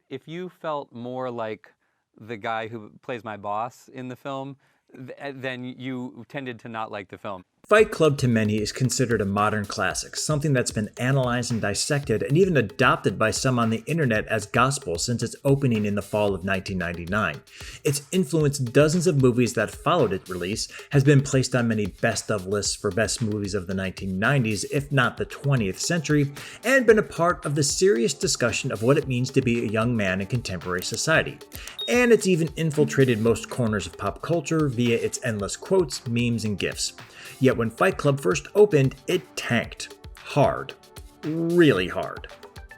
If you felt more like the guy who plays my boss in the film, then you tended to not like the film. Fight Club to many is considered a modern classic, something that's been analyzed and dissected and even adopted by some on the internet as gospel since its opening in the fall of 1999. It's influenced dozens of movies that followed its release, has been placed on many best of lists for best movies of the 1990s, if not the 20th century, and been a part of the serious discussion of what it means to be a young man in contemporary society. And it's even infiltrated most corners of pop culture via its endless quotes, memes, and GIFs. Yet when Fight Club first opened, it tanked. Hard. Really hard.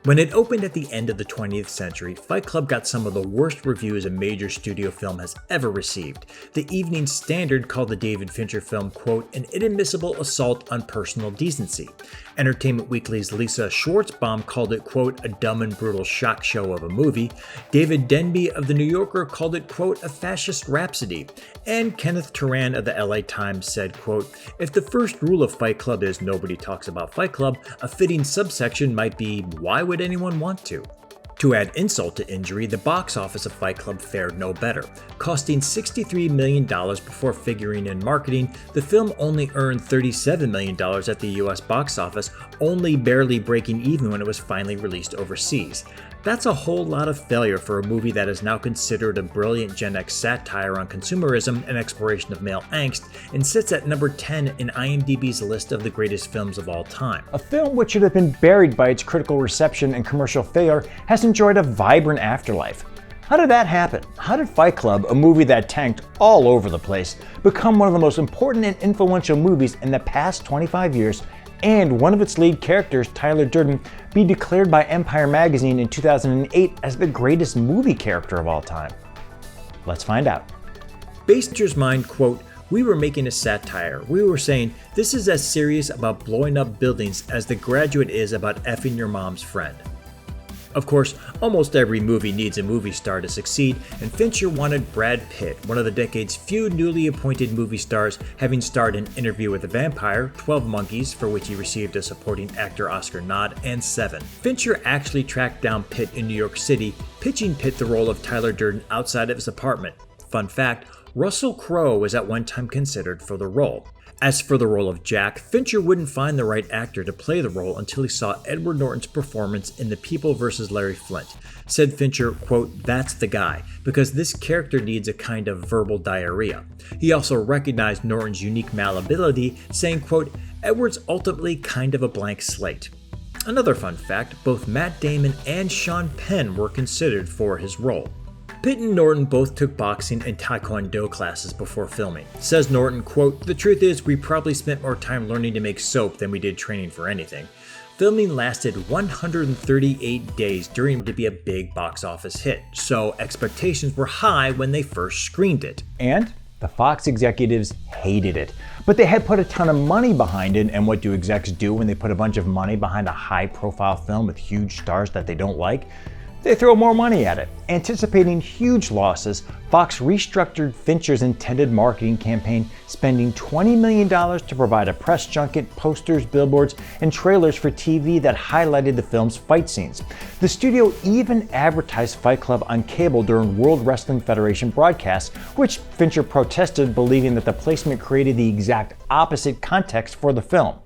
When it opened at the end of the 20th century, Fight Club got some of the worst reviews a major studio film has ever received. The Evening Standard called the David Fincher film, quote, an inadmissible assault on personal decency. Entertainment Weekly's Lisa Schwartzbaum called it, quote, a dumb and brutal shock show of a movie. David Denby of The New Yorker called it, quote, a fascist rhapsody. And Kenneth Turan of the LA Times said, quote, if the first rule of Fight Club is nobody talks about Fight Club, a fitting subsection might be, why would anyone want to? To add insult to injury, the box office of Fight Club fared no better. Costing $63 million before figuring in marketing, the film only earned $37 million at the US box office, only barely breaking even when it was finally released overseas. That's a whole lot of failure for a movie that is now considered a brilliant Gen X satire on consumerism and exploration of male angst, and sits at number 10 in IMDb's list of the greatest films of all time. A film which should have been buried by its critical reception and commercial failure has enjoyed a vibrant afterlife. How did that happen? How did Fight Club, a movie that tanked all over the place, become one of the most important and influential movies in the past 25 years, and one of its lead characters, Tyler Durden, be declared by Empire magazine in 2008 as the greatest movie character of all time? Let's find out. Fincher's mind, quote, we were making a satire. We were saying, this is as serious about blowing up buildings as The Graduate is about effing your mom's friend. Of course, almost every movie needs a movie star to succeed, and Fincher wanted Brad Pitt, one of the decade's few newly appointed movie stars, having starred in Interview with a Vampire, 12 Monkeys, for which he received a supporting actor Oscar nod, and Seven. Fincher actually tracked down Pitt in New York City, pitching Pitt the role of Tyler Durden outside of his apartment. Fun fact, Russell Crowe was at one time considered for the role. As for the role of Jack, Fincher wouldn't find the right actor to play the role until he saw Edward Norton's performance in The People vs. Larry Flynt. Said Fincher, quote, that's the guy, because this character needs a kind of verbal diarrhea. He also recognized Norton's unique malleability, saying, quote, Edward's ultimately kind of a blank slate. Another fun fact, both Matt Damon and Sean Penn were considered for his role. Pitt and Norton both took boxing and taekwondo classes before filming. Says Norton, quote, the truth is we probably spent more time learning to make soap than we did training for anything. Filming lasted 138 days during to be a big box office hit, so expectations were high when they first screened it. And the Fox executives hated it. But they had put a ton of money behind it, and what do execs do when they put a bunch of money behind a high-profile film with huge stars that they don't like? They throw more money at it. Anticipating huge losses, Fox restructured Fincher's intended marketing campaign, spending $20 million to provide a press junket, posters, billboards, and trailers for TV that highlighted the film's fight scenes. The studio even advertised Fight Club on cable during World Wrestling Federation broadcasts, which Fincher protested, believing that the placement created the exact opposite context for the film.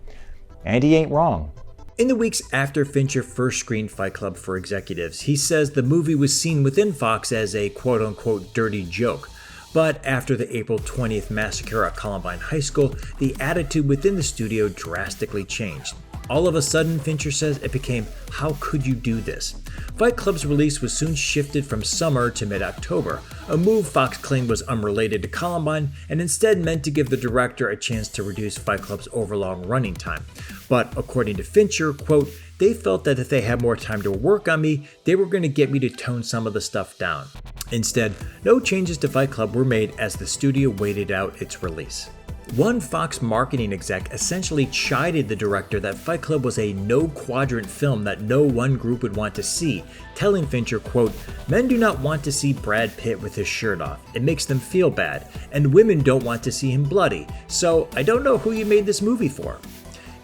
And he ain't wrong. In the weeks after Fincher first screened Fight Club for executives, he says the movie was seen within Fox as a quote-unquote dirty joke. But after the April 20th massacre at Columbine High School, the attitude within the studio drastically changed. All of a sudden, Fincher says it became, how could you do this? Fight Club's release was soon shifted from summer to mid-October, a move Fox claimed was unrelated to Columbine and instead meant to give the director a chance to reduce Fight Club's overlong running time. But according to Fincher, quote, they felt that if they had more time to work on me, they were going to get me to tone some of the stuff down. Instead, no changes to Fight Club were made as the studio waited out its release. One Fox marketing exec essentially chided the director that Fight Club was a no-quadrant film that no one group would want to see, telling Fincher, quote, men do not want to see Brad Pitt with his shirt off. It makes them feel bad, and women don't want to see him bloody, so I don't know who you made this movie for.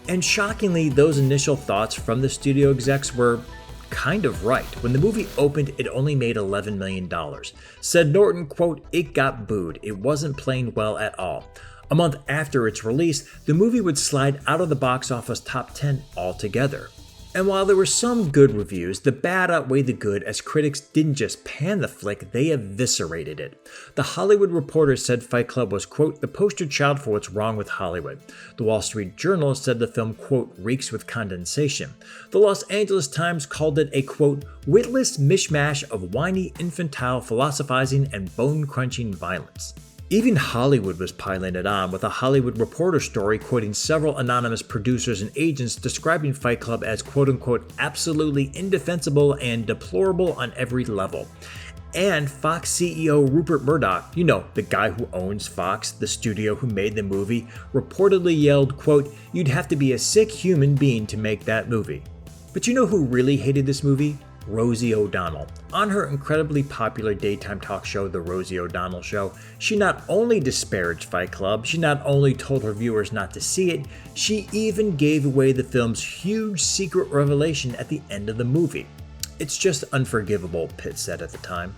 And shockingly, those initial thoughts from the studio execs were kind of right. When the movie opened, it only made $11 million. Said Norton, quote, "It got booed. It wasn't playing well at all." A month after its release, the movie would slide out of the box office top 10 altogether. And while there were some good reviews, the bad outweighed the good as critics didn't just pan the flick, they eviscerated it. The Hollywood Reporter said Fight Club was, quote, "the poster child for what's wrong with Hollywood." The Wall Street Journal said the film, quote, "reeks with condensation." The Los Angeles Times called it a, quote, "witless mishmash of whiny, infantile philosophizing and bone-crunching violence." Even Hollywood was piling it on, with a Hollywood Reporter story quoting several anonymous producers and agents describing Fight Club as quote-unquote absolutely indefensible and deplorable on every level. And Fox CEO Rupert Murdoch, the guy who owns Fox, the studio who made the movie, reportedly yelled, quote, "You'd have to be a sick human being to make that movie." But you know who really hated this movie? Rosie O'Donnell. On her incredibly popular daytime talk show, The Rosie O'Donnell Show, she not only disparaged Fight Club, she not only told her viewers not to see it, she even gave away the film's huge secret revelation at the end of the movie. "It's just unforgivable," Pitt said at the time.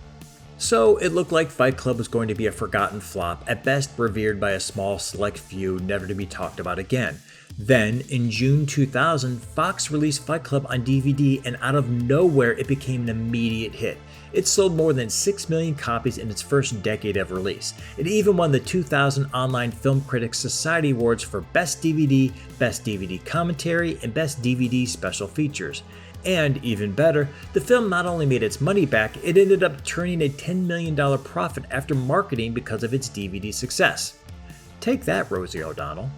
So it looked like Fight Club was going to be a forgotten flop, at best revered by a small select few, never to be talked about again. Then, in June 2000, Fox released Fight Club on DVD, and out of nowhere it became an immediate hit. It sold more than 6 million copies in its first decade of release. It even won the 2000 Online Film Critics Society Awards for Best DVD Commentary, and Best DVD Special Features. And even better, the film not only made its money back, it ended up turning a $10 million profit after marketing because of its DVD success. Take that, Rosie O'Donnell.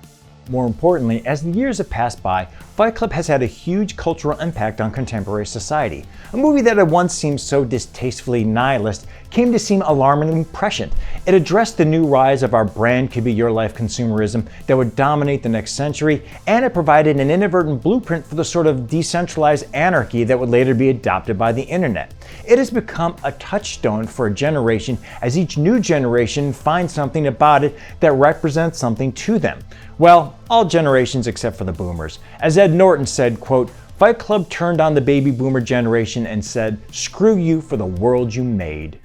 More importantly, as the years have passed by, Fight Club has had a huge cultural impact on contemporary society. A movie that had once seemed so distastefully nihilist came to seem alarmingly prescient. It addressed the new rise of our brand could be your life consumerism that would dominate the next century, and it provided an inadvertent blueprint for the sort of decentralized anarchy that would later be adopted by the internet. It has become a touchstone for a generation as each new generation finds something about it that represents something to them. Well, all generations except for the boomers. As Ed Norton said, quote, "Fight Club turned on the baby boomer generation and said, 'Screw you for the world you made.'"